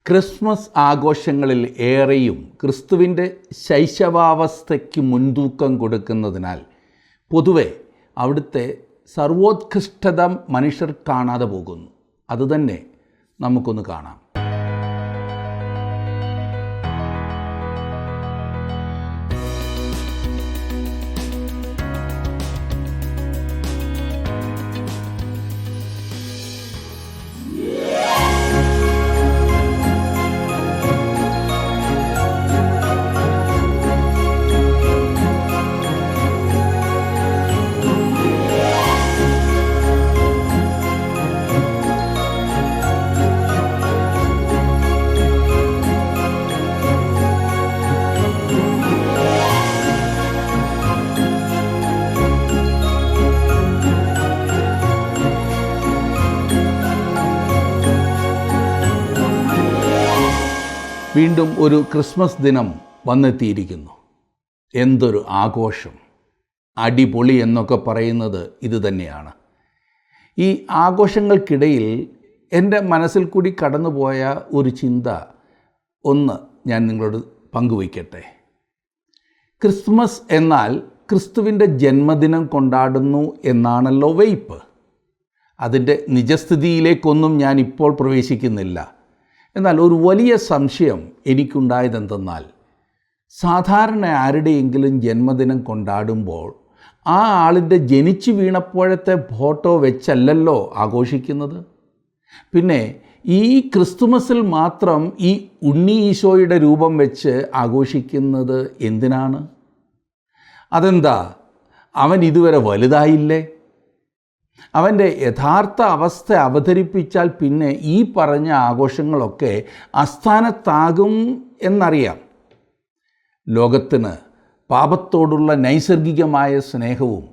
Christmas ആഘോഷങ്ങളിൽ ഏറെയും ക്രിസ്തുവിൻ്റെ ശൈശവാവസ്ഥയ്ക്ക് മുൻതൂക്കം കൊടുക്കുന്നതിനാൽ പൊതുവെ അവിടുത്തെ സർവോത്കൃഷ്ടത മനുഷ്യർ കാണാതെ പോകുന്നു. അതുതന്നെ നമുക്കൊന്ന് കാണാം. വീണ്ടും ഒരു ക്രിസ്മസ് ദിനം വന്നെത്തിയിരിക്കുന്നു. എന്തൊരു ആഘോഷം! അടിപൊളി എന്നൊക്കെ പറയുന്നത് ഇത് തന്നെയാണ്. ഈ ആഘോഷങ്ങൾക്കിടയിൽ എൻ്റെ മനസ്സിൽ കൂടി കടന്നുപോയ ഒരു ചിന്ത ഞാൻ നിങ്ങളോട് പങ്കുവയ്ക്കട്ടെ. ക്രിസ്മസ് എന്നാൽ ക്രിസ്തുവിൻ്റെ ജന്മദിനം കൊണ്ടാടുന്നു എന്നാണല്ലോ വയ്പ്. അതിൻ്റെ നിജസ്ഥിതിയിലേക്കൊന്നും ഞാൻ ഇപ്പോൾ പ്രവേശിക്കുന്നില്ല. എന്നാൽ ഒരു വലിയ സംശയം എനിക്കുണ്ടായതെന്തെന്നാൽ, സാധാരണ ആരുടെയെങ്കിലും ജന്മദിനം കൊണ്ടാടുമ്പോൾ ആ ആളിൻ്റെ ജനിച്ചു വീണപ്പോഴത്തെ ഫോട്ടോ വെച്ചല്ലല്ലോ ആഘോഷിക്കുന്നത്. പിന്നെ ഈ ക്രിസ്തുമസിൽ മാത്രം ഈ ഉണ്ണി ഈശോയുടെ രൂപം വെച്ച് ആഘോഷിക്കുന്നത് എന്തിനാണ്? അതെന്താ, അവൻ ഇതുവരെ വലുതായില്ലേ? അവൻ്റെ യഥാർത്ഥ അവസ്ഥ അവതരിപ്പിച്ചാൽ പിന്നെ ഈ പറഞ്ഞ ആഘോഷങ്ങളൊക്കെ അസ്ഥാനത്താകും എന്നറിയാം. ലോകത്തിന് പാപത്തോടുള്ള നൈസർഗികമായ സ്നേഹവും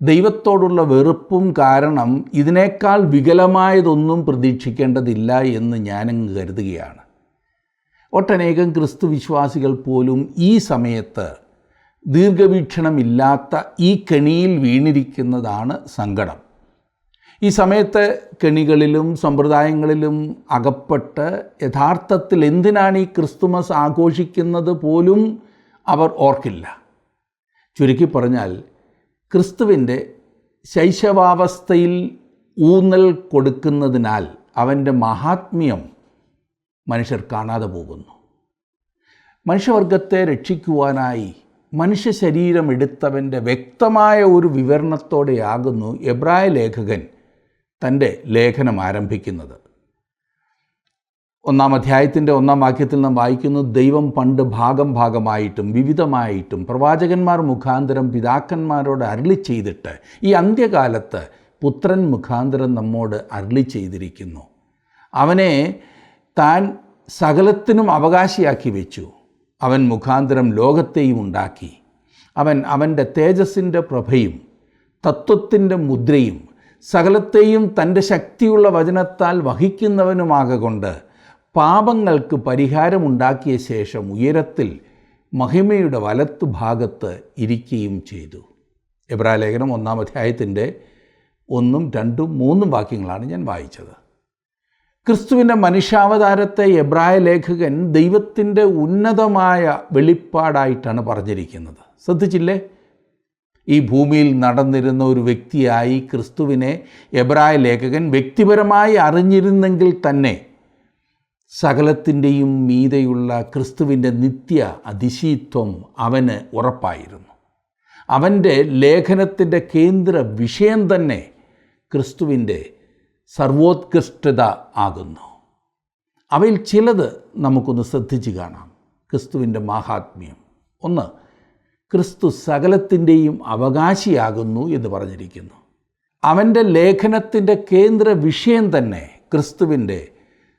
ദൈവത്തോടുള്ള വെറുപ്പും കാരണം ഇതിനേക്കാൾ വികലമായതൊന്നും പ്രതീക്ഷിക്കേണ്ടതില്ല എന്ന് ഞാനങ്ങ് കരുതുകയാണ്. ഒട്ടനേകം ക്രിസ്തു വിശ്വാസികൾ പോലും ഈ സമയത്ത് ദീർഘവീക്ഷണമില്ലാത്ത ഈ കെണിയിൽ വീണിരിക്കുന്നതാണ് സങ്കടം. ഈ സമയത്ത് കെണികളിലും സമ്പ്രദായങ്ങളിലും അകപ്പെട്ട് യഥാർത്ഥത്തിൽ എന്തിനാണ് ഈ ക്രിസ്തുമസ് ആഘോഷിക്കുന്നത് പോലും അവർ ഓർക്കില്ല. ചുരുക്കി പറഞ്ഞാൽ, ക്രിസ്തുവിൻ്റെ ശൈശവാവസ്ഥയിൽ ഊന്നൽ കൊടുക്കുന്നതിനാൽ അവൻ്റെ മഹാത്മ്യം മനുഷ്യർ കാണാതെ പോകുന്നു. മനുഷ്യവർഗത്തെ രക്ഷിക്കുവാനായി മനുഷ്യ ശരീരം എടുത്തവൻ്റെ വ്യക്തമായ ഒരു വിവരണത്തോടെയാകുന്നു എബ്രായ ലേഖകൻ തൻ്റെ ലേഖനം ആരംഭിക്കുന്നത്. 1-ാം അധ്യായത്തിൻ്റെ 1-ാം വാക്യത്തിൽ നാം വായിക്കുന്നു, ദൈവം പണ്ട് ഭാഗമായിട്ടും വിവിധമായിട്ടും പ്രവാചകന്മാർ മുഖാന്തരം പിതാക്കന്മാരോട് അരുളി ചെയ്തിട്ട് ഈ അന്ത്യകാലത്ത് പുത്രൻ മുഖാന്തരം നമ്മോട് അരുളി ചെയ്തിരിക്കുന്നു. അവനെ താൻ സകലത്തിനും അവകാശിയാക്കി വെച്ചു. അവൻ മുഖാന്തരം ലോകത്തെയും ഉണ്ടാക്കി. അവൻ്റെ തേജസ്സിൻ്റെ പ്രഭയും തത്വത്തിൻ്റെ മുദ്രയും സകലത്തെയും തൻ്റെ ശക്തിയുള്ള വചനത്താൽ വഹിക്കുന്നവനുമാകൊണ്ട് പാപങ്ങൾക്ക് പരിഹാരമുണ്ടാക്കിയ ശേഷം ഉയരത്തിൽ മഹിമയുടെ വലത്തു ഭാഗത്ത് ഇരിക്കുകയും ചെയ്തു. എബ്രായ ലേഖനം 1-ാം അധ്യായത്തിൻ്റെ 1, 2, 3 വാക്യങ്ങളാണ് ഞാൻ വായിച്ചത്. ക്രിസ്തുവിൻ്റെ മനുഷ്യാവതാരത്തെ എബ്രായ ലേഖകൻ ദൈവത്തിൻ്റെ ഉന്നതമായ വെളിപ്പാടായിട്ടാണ് പറഞ്ഞിരിക്കുന്നത്. ശ്രദ്ധിച്ചില്ലേ? ഈ ഭൂമിയിൽ നടന്നിരുന്ന ഒരു വ്യക്തിയായി ക്രിസ്തുവിനെ എബ്രായ ലേഖകൻ വ്യക്തിപരമായി അറിഞ്ഞിരുന്നെങ്കിൽ തന്നെ സകലത്തിൻ്റെയും മീതെയുള്ള ക്രിസ്തുവിൻ്റെ നിത്യ അതിശീത്വം അവന് ഉറപ്പായിരുന്നു. അവൻ്റെ ലേഖനത്തിൻ്റെ കേന്ദ്ര വിഷയം തന്നെ ക്രിസ്തുവിൻ്റെ സർവോത്കൃഷ്ടത ആകുന്നു. അവയിൽ ചിലത് നമുക്കൊന്ന് ശ്രദ്ധിച്ച് കാണാം. ക്രിസ്തുവിൻ്റെ മാഹാത്മ്യം. 1, ക്രിസ്തു സകലത്തിൻ്റെയും അവകാശിയാകുന്നു എന്ന് പറഞ്ഞിരിക്കുന്നു. അവൻ്റെ ലേഖനത്തിൻ്റെ കേന്ദ്ര വിഷയം തന്നെ ക്രിസ്തുവിൻ്റെ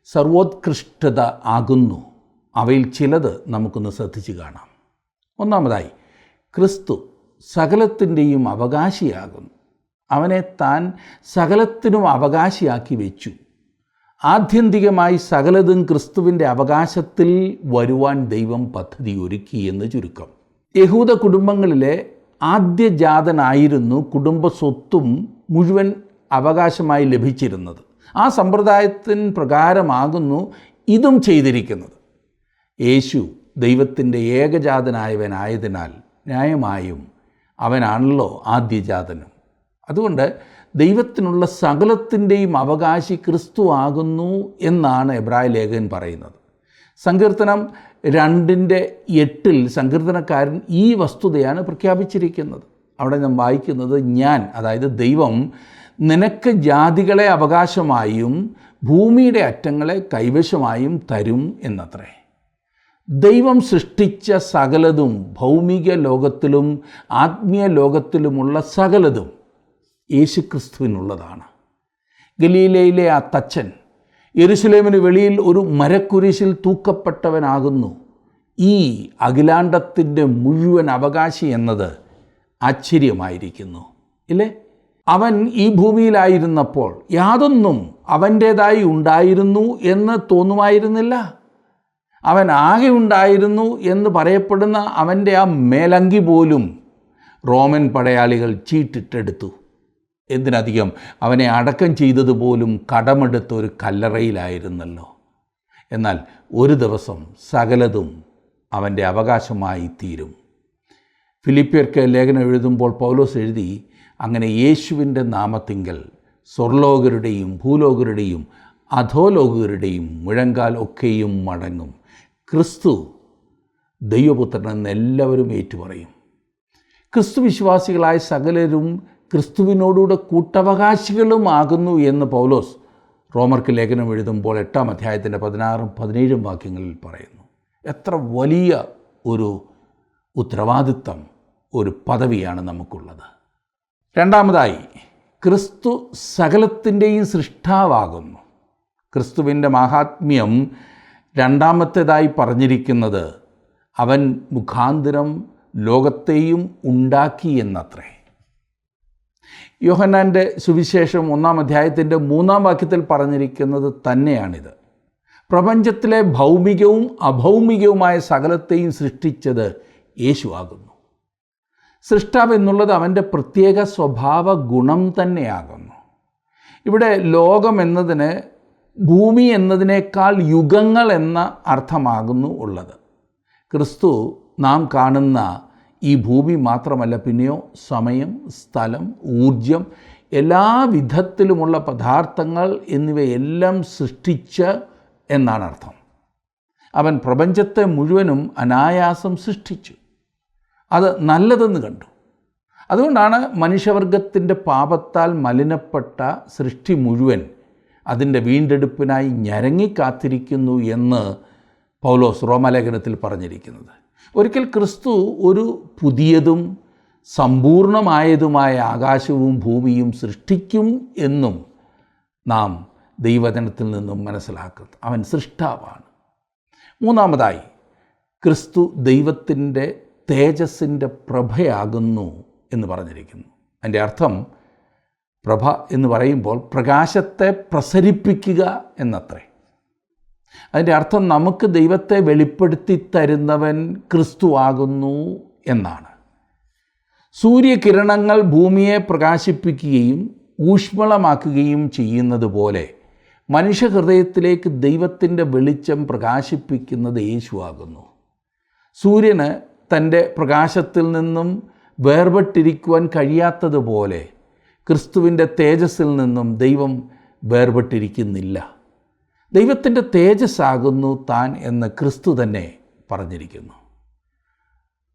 സർവോത്കൃഷ്ടത ആകുന്നു. അവയിൽ ചിലത് നമുക്കൊന്ന് ശ്രദ്ധിച്ച് കാണാം. 1-ാമതായി, ക്രിസ്തു സകലത്തിൻ്റെയും അവകാശിയാകുന്നു. അവനെ താൻ സകലത്തിനും അവകാശിയാക്കി വെച്ചു. ആത്യന്തികമായി സകലതും ക്രിസ്തുവിൻ്റെ അവകാശത്തിൽ വരുവാൻ ദൈവം പദ്ധതി ഒരുക്കി എന്ന് ചുരുക്കം. യഹൂദ കുടുംബങ്ങളിലെ ആദ്യജാതനായിരുന്നു കുടുംബ സ്വത്തും മുഴുവൻ അവകാശമായി ലഭിച്ചിരുന്നത്. ആ സമ്പ്രദായത്തിന് പ്രകാരമാകുന്നു ഇതും ചെയ്തിരിക്കുന്നത്. യേശു ദൈവത്തിൻ്റെ ഏകജാതനായവനായതിനാൽ ന്യായമായും അവനാണല്ലോ ആദ്യജാതനും. അതുകൊണ്ട് ദൈവത്തിനുള്ള സകലത്തിൻ്റെയും അവകാശി ക്രിസ്തു ആകുന്നു എന്നാണ് എബ്രായ ലേഖകൻ പറയുന്നത്. സങ്കീർത്തനം 2:8 സങ്കീർത്തനക്കാരൻ ഈ വസ്തുതയാണ് പ്രഖ്യാപിച്ചിരിക്കുന്നത്. അവിടെ നാം വായിക്കുന്നത്, ഞാൻ, അതായത് ദൈവം, നിനക്ക് ജാതികളെ അവകാശമായും ഭൂമിയുടെ അറ്റങ്ങളെ കൈവശമായും തരും എന്നത്രേ. ദൈവം സൃഷ്ടിച്ച സകലതും, ഭൗമിക ലോകത്തിലും ആത്മീയ ലോകത്തിലുമുള്ള സകലതും യേശുക്രിസ്തുവിനുള്ളതാണ്. ഗലീലയിലെ ആ തച്ചൻ യെരുശലേമിന് വെളിയിൽ ഒരു മരക്കുരിശിൽ തൂക്കപ്പെട്ടവനാകുന്നു ഈ അഖിലാണ്ടത്തിൻ്റെ മുഴുവൻ അവകാശി എന്നത് ആശ്ചര്യമായിരിക്കുന്നു, ഇല്ലേ? അവൻ ഈ ഭൂമിയിലായിരുന്നപ്പോൾ യാതൊന്നും അവൻ്റേതായി ഉണ്ടായിരുന്നു എന്ന് തോന്നുമായിരുന്നില്ല. അവൻ ആകെ ഉണ്ടായിരുന്നു എന്ന് പറയപ്പെടുന്ന അവൻ്റെ ആ മേലങ്കി പോലും റോമൻ പടയാളികൾ ചീട്ടിട്ടെടുത്തു. എന്തിനധികം അവനെ അടക്കം ചെയ്തതുപോലും കടമെടുത്ത ഒരു കല്ലറയിലായിരുന്നല്ലോ. എന്നാൽ ഒരു ദിവസം സകലതും അവൻ്റെ അവകാശമായി തീരും. ഫിലിപ്പിയർക്ക് ലേഖനം എഴുതുമ്പോൾ പൗലോസ് എഴുതി, അങ്ങനെ യേശുവിൻ്റെ നാമത്തിങ്കൽ സ്വർലോകരുടെയും ഭൂലോകരുടെയും അധോലോകരുടെയും മുഴങ്കാൽ ഒക്കെയും മടങ്ങും. ക്രിസ്തു ദൈവപുത്രനെന്ന് എല്ലാവരും ഏറ്റുപറയും. ക്രിസ്തു വിശ്വാസികളായ സകലരും ക്രിസ്തുവിനോടുകൂടെ കൂട്ടവകാശികളുമാകുന്നു എന്ന് പൗലോസ് റോമർക്ക് ലേഖനം എഴുതുമ്പോൾ 8-ാം അധ്യായത്തിൻ്റെ 16-17 വാക്യങ്ങളിൽ പറയുന്നു. എത്ര വലിയ ഒരു ഉത്തരവാദിത്തം, ഒരു പദവിയാണ് നമുക്കുള്ളത്. രണ്ടാമതായി, ക്രിസ്തു സകലത്തിൻ്റെയും സൃഷ്ടാവാകുന്നു. ക്രിസ്തുവിൻ്റെ മാഹാത്മ്യം രണ്ടാമത്തേതായി പറഞ്ഞിരിക്കുന്നത് അവൻ മുഖാന്തരം ലോകത്തെയും ഉണ്ടാക്കി എന്നത്രേ. യോഹന്നാൻ്റെ സുവിശേഷം 1-ാം അധ്യായത്തിൻ്റെ 3-ാം വാക്യത്തിൽ പറഞ്ഞിരിക്കുന്നത് തന്നെയാണിത്. പ്രപഞ്ചത്തിലെ ഭൗമികവും അഭൗമികവുമായ സകലത്തെയും സൃഷ്ടിച്ചത് യേശു ആകുന്നു. സൃഷ്ടാവ് എന്നുള്ളത് അവൻ്റെ പ്രത്യേക സ്വഭാവ ഗുണം തന്നെയാകുന്നു. ഇവിടെ ലോകം എന്നതിന് ഭൂമി എന്നതിനേക്കാൾ യുഗങ്ങൾ എന്ന അർത്ഥമാകുന്നു ഉള്ളത്. ക്രിസ്തു നാം കാണുന്ന ഈ ഭൂമി മാത്രമല്ല, പിന്നെയോ സമയം, സ്ഥലം, ഊർജം, എല്ലാ വിധത്തിലുമുള്ള പദാർത്ഥങ്ങൾ എന്നിവയെല്ലാം സൃഷ്ടിച്ച് എന്നാണ് അർത്ഥം. അവൻ പ്രപഞ്ചത്തെ മുഴുവനും അനായാസം സൃഷ്ടിച്ചു. അത് നല്ലതെന്ന് കണ്ടു. അതുകൊണ്ടാണ് മനുഷ്യവർഗത്തിൻ്റെ പാപത്താൽ മലിനപ്പെട്ട സൃഷ്ടി മുഴുവൻ അതിൻ്റെ വീണ്ടെടുപ്പിനായി ഞരങ്ങിക്കാത്തിരിക്കുന്നു എന്ന് പൗലോസ് റോമാലേഖനത്തിൽ പറഞ്ഞിരിക്കുന്നത്. ഒരിക്കൽ ക്രിസ്തു ഒരു പുതിയതും സമ്പൂർണമായതുമായ ആകാശവും ഭൂമിയും സൃഷ്ടിക്കും എന്നും നാം ദൈവവചനത്തിൽ നിന്നും മനസ്സിലാക്കുന്നു. അവൻ സൃഷ്ടാവാണ്. മൂന്നാമതായി, ക്രിസ്തു ദൈവത്തിൻ്റെ തേജസ്സിൻ്റെ പ്രഭയാകുന്നു എന്ന് പറഞ്ഞിരിക്കുന്നു. അതിൻ്റെ അർത്ഥം, പ്രഭ എന്ന് പറയുമ്പോൾ പ്രകാശത്തെ പ്രസരിപ്പിക്കുക എന്നത്രേ. അതിൻ്റെ അർത്ഥം നമുക്ക് ദൈവത്തെ വെളിപ്പെടുത്തി തരുന്നവൻ ക്രിസ്തു ആകുന്നു എന്നാണ്. സൂര്യകിരണങ്ങൾ ഭൂമിയെ പ്രകാശിപ്പിക്കുകയും ഊഷ്മളമാക്കുകയും ചെയ്യുന്നത് പോലെ മനുഷ്യഹൃദയത്തിലേക്ക് ദൈവത്തിൻ്റെ വെളിച്ചം പ്രകാശിപ്പിക്കുന്നത് യേശു ആകുന്നു. സൂര്യന് തൻ്റെ പ്രകാശത്തിൽ നിന്നും വേർപെട്ടിരിക്കുവാൻ കഴിയാത്തതുപോലെ ക്രിസ്തുവിൻ്റെ തേജസ്സിൽ നിന്നും ദൈവം വേർപെട്ടിരിക്കുന്നില്ല. ദൈവത്തിൻ്റെ തേജസ്സാകുന്നു താൻ എന്ന് ക്രിസ്തു തന്നെ പറഞ്ഞിരിക്കുന്നു.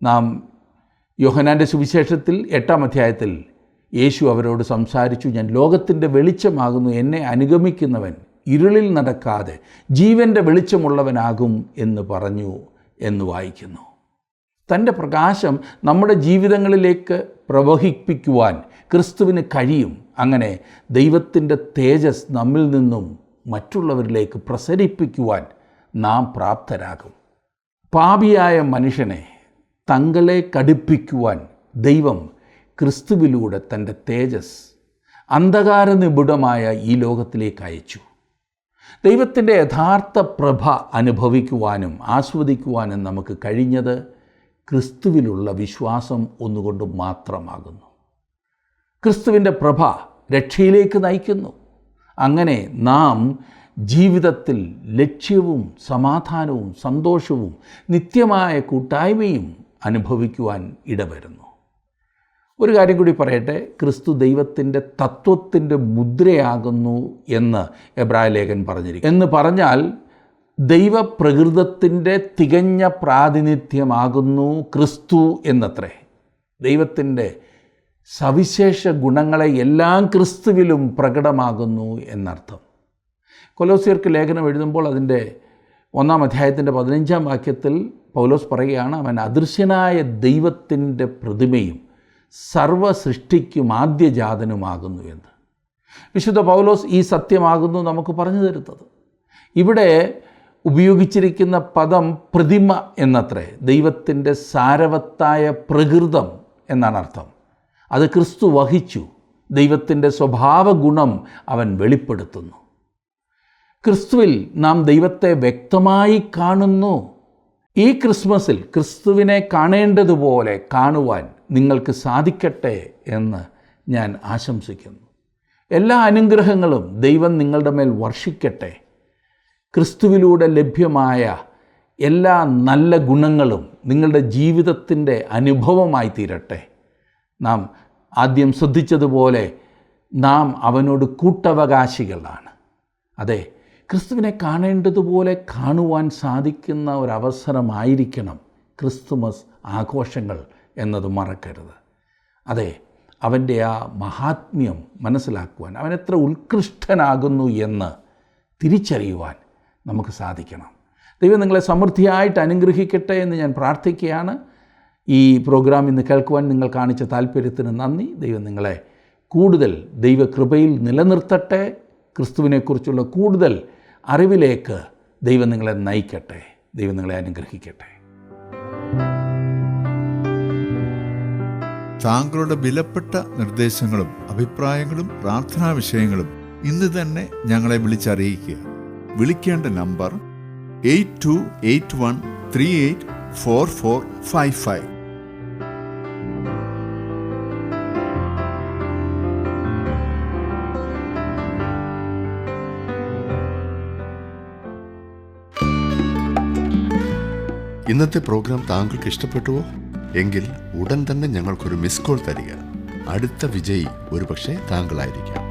നാം യോഹന്നാൻ്റെ സുവിശേഷത്തിൽ 8-ാം അധ്യായത്തിൽ യേശു അവരോട് സംസാരിച്ചു, ഞാൻ ലോകത്തിൻ്റെ വെളിച്ചമാകുന്നു, എന്നെ അനുഗമിക്കുന്നവൻ ഇരുളിൽ നടക്കാതെ ജീവൻ്റെ വെളിച്ചമുള്ളവനാകും എന്ന് പറഞ്ഞു എന്ന് വായിക്കുന്നു. തൻ്റെ പ്രകാശം നമ്മുടെ ജീവിതങ്ങളിലേക്ക് പ്രവഹിപ്പിക്കുവാൻ ക്രിസ്തുവിന് കഴിയും. അങ്ങനെ ദൈവത്തിൻ്റെ തേജസ് നമ്മിൽ നിന്നും മറ്റുള്ളവരിലേക്ക് പ്രസരിപ്പിക്കുവാൻ നാം പ്രാപ്തരാകും. പാപിയായ മനുഷ്യനെ തങ്ങളെ കടുപ്പിക്കുവാൻ ദൈവം ക്രിസ്തുവിലൂടെ തൻ്റെ തേജസ് അന്ധകാര നിബിഡമായ ഈ ലോകത്തിലേക്ക് അയച്ചു. ദൈവത്തിൻ്റെ യഥാർത്ഥ പ്രഭ അനുഭവിക്കുവാനും ആസ്വദിക്കുവാനും നമുക്ക് കഴിഞ്ഞത് ക്രിസ്തുവിലുള്ള വിശ്വാസം ഒന്നുകൊണ്ട് മാത്രമാകുന്നു. ക്രിസ്തുവിൻ്റെ പ്രഭ രക്ഷയിലേക്ക് നയിക്കുന്നു. അങ്ങനെ നാം ജീവിതത്തിൽ ലക്ഷ്യവും സമാധാനവും സന്തോഷവും നിത്യമായ കൂട്ടായ്മയും അനുഭവിക്കുവാൻ ഇടവരുന്നു. ഒരു കാര്യം കൂടി പറയട്ടെ, ക്രിസ്തു ദൈവത്തിൻ്റെ തത്വത്തിൻ്റെ മുദ്രയാകുന്നു എന്ന് എബ്രായ ലേഖൻ പറഞ്ഞിരിക്കുന്നു. എന്ന് പറഞ്ഞാൽ ദൈവപ്രകൃതത്തിൻ്റെ തികഞ്ഞ പ്രാതിനിധ്യമാകുന്നു ക്രിസ്തു എന്നത്രേ. ദൈവത്തിൻ്റെ സവിശേഷ ഗുണങ്ങളെ എല്ലാം ക്രിസ്തുവിലും പ്രകടമാകുന്നു എന്നർത്ഥം. കൊലോസ്യർക്ക് ലേഖനം എഴുതുമ്പോൾ അതിൻ്റെ 1-ാം അധ്യായത്തിൻ്റെ 15-ാം വാക്യത്തിൽ പൗലോസ് പറയുകയാണ്, അവൻ അദൃശ്യനായ ദൈവത്തിൻ്റെ പ്രതിമയും സർവ സൃഷ്ടിക്കും ആദ്യജാതനുമാകുന്നു എന്ന്. വിശുദ്ധ പൗലോസ് ഈ സത്യമാകുന്നു നമുക്ക് പറഞ്ഞു തരുന്നത്. ഇവിടെ ഉപയോഗിച്ചിരിക്കുന്ന പദം പ്രതിമ എന്നത്രേ. ദൈവത്തിൻ്റെ സാരവത്തായ പ്രകൃതം എന്നാണ് അർത്ഥം. അത് ക്രിസ്തു വഹിച്ചു. ദൈവത്തിൻ്റെ സ്വഭാവ ഗുണം അവൻ വെളിപ്പെടുത്തുന്നു. ക്രിസ്തുവിൽ നാം ദൈവത്തെ വ്യക്തമായി കാണുന്നു. ഈ ക്രിസ്മസിൽ ക്രിസ്തുവിനെ കാണേണ്ടതുപോലെ കാണുവാൻ നിങ്ങൾക്ക് സാധിക്കട്ടെ എന്ന് ഞാൻ ആശംസിക്കുന്നു. എല്ലാ അനുഗ്രഹങ്ങളും ദൈവം നിങ്ങളുടെ മേൽ വർഷിക്കട്ടെ. ക്രിസ്തുവിലൂടെ ലഭ്യമായ എല്ലാ നല്ല ഗുണങ്ങളും നിങ്ങളുടെ ജീവിതത്തിൻ്റെ അനുഭവമായി തീരട്ടെ. നാം ആദ്യം ശ്രദ്ധിച്ചതുപോലെ നാം അവനോട് കൂട്ടവകാശികളാണ്. അതെ, ക്രിസ്തുവിനെ കാണേണ്ടതുപോലെ കാണുവാൻ സാധിക്കുന്ന ഒരവസരമായിരിക്കണം ക്രിസ്തുമസ് ആഘോഷങ്ങൾ എന്നത് മറക്കരുത്. അതെ, അവൻ്റെ ആ മഹാത്മ്യം മനസ്സിലാക്കുവാൻ, അവൻ എത്ര ഉത്കൃഷ്ടനാകുന്നു എന്ന് തിരിച്ചറിയുവാൻ നമുക്ക് സാധിക്കണം. ദൈവം നിങ്ങളെ സമൃദ്ധിയായിട്ട് അനുഗ്രഹിക്കട്ടെ എന്ന് ഞാൻ പ്രാർത്ഥിക്കുകയാണ്. ഈ പ്രോഗ്രാം ഇന്ന് കേൾക്കുവാൻ നിങ്ങൾ കാണിച്ച താല്പര്യത്തിന് നന്ദി. ദൈവം നിങ്ങളെ കൂടുതൽ ദൈവകൃപയിൽ നിലനിർത്തട്ടെ. ക്രിസ്തുവിനെക്കുറിച്ചുള്ള കൂടുതൽ അറിവിലേക്ക് ദൈവം നിങ്ങളെ നയിക്കട്ടെ. ദൈവം നിങ്ങളെ അനുഗ്രഹിക്കട്ടെ. താങ്കളുടെ വിലപ്പെട്ട നിർദ്ദേശങ്ങളും അഭിപ്രായങ്ങളും പ്രാർത്ഥനാ വിഷയങ്ങളും ഇന്ന് തന്നെ ഞങ്ങളെ വിളിച്ചറിയിക്കുക. വിളിക്കേണ്ട നമ്പർ 8281384455. ഇന്നത്തെ പ്രോഗ്രാം താങ്കൾക്ക് ഇഷ്ടപ്പെട്ടുവോ? എങ്കിൽ ഉടൻ തന്നെ ഞങ്ങൾക്കൊരു മിസ് കോൾ തരിക. അടുത്ത വിജയി ഒരുപക്ഷെ താങ്കളായിരിക്കാം.